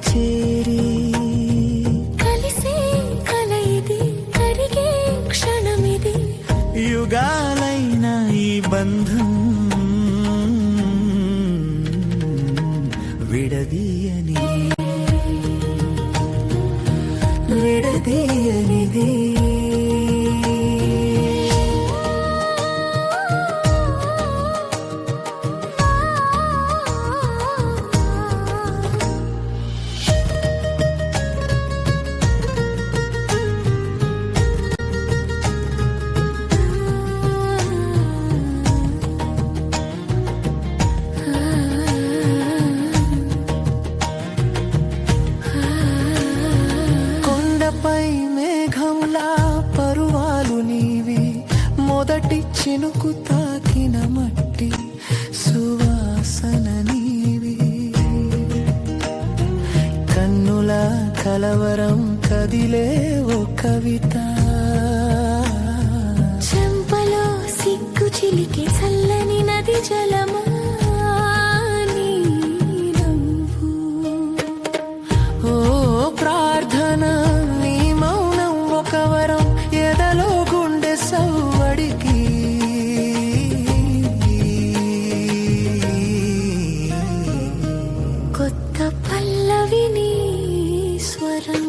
చేరి కలిసే కలయిది కరిగే క్షణమిది యుగాలైన ఈ బంధం విడదీయనిది మొదటి చినుకు తాకిన మట్టి సువాసన నీవి కన్నుల కలవరం కదిలే ఓ కవిత చెంపలో సిగ్గు చిలికి చల్లని నది జలమా ఓ ప్రార్థన నీ మౌనం ఒక వరం ఎదలో గుండె సవ్వడికి కొత్త పల్లవి నీ స్వరం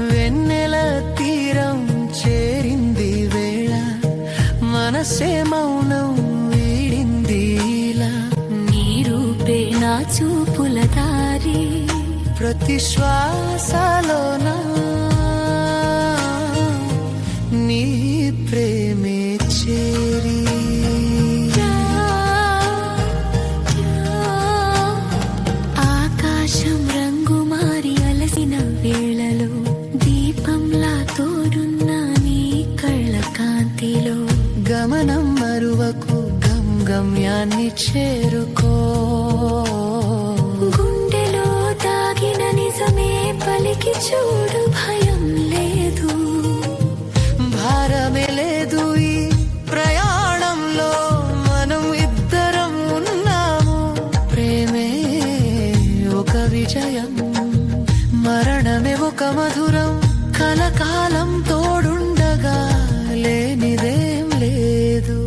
వెన్నెల తీరం చేరింది వేళ మనసే మౌనం వీడింది ఇలా నీ రూపే నా చూపుల దారి ప్రతి శ్వాసలోనా నీ ప్రేమే చేరి ఆకాశం రంగు మారి అలసిన వేళలో దీపంలా తోడున్న నీ కళ్ళ కాంతిలో గమనం మరువకు గమ్యాన్ని చేరుకో గుండెలో దాగిన నిజమే పలికి చూడు భయం లేదు భారమే లేదు ఈ ప్రయాణంలో మనం ఇద్దరం ఉన్నాము ప్రేమే ఒక విజయం మరణమే ఒక మధురం కలకాలం తోడుండగా లేనిదేం లేదు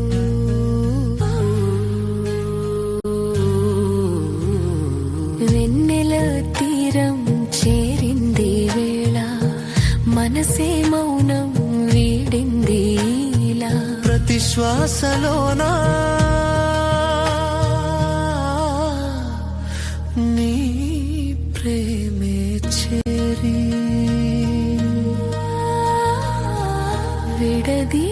వెన్నెల తీరం చేరింది వేళ మనసే మౌనం వీడింది ఇలా ప్రతి శ్వాసలోనా నీ ప్రేమే చేరి విడదీ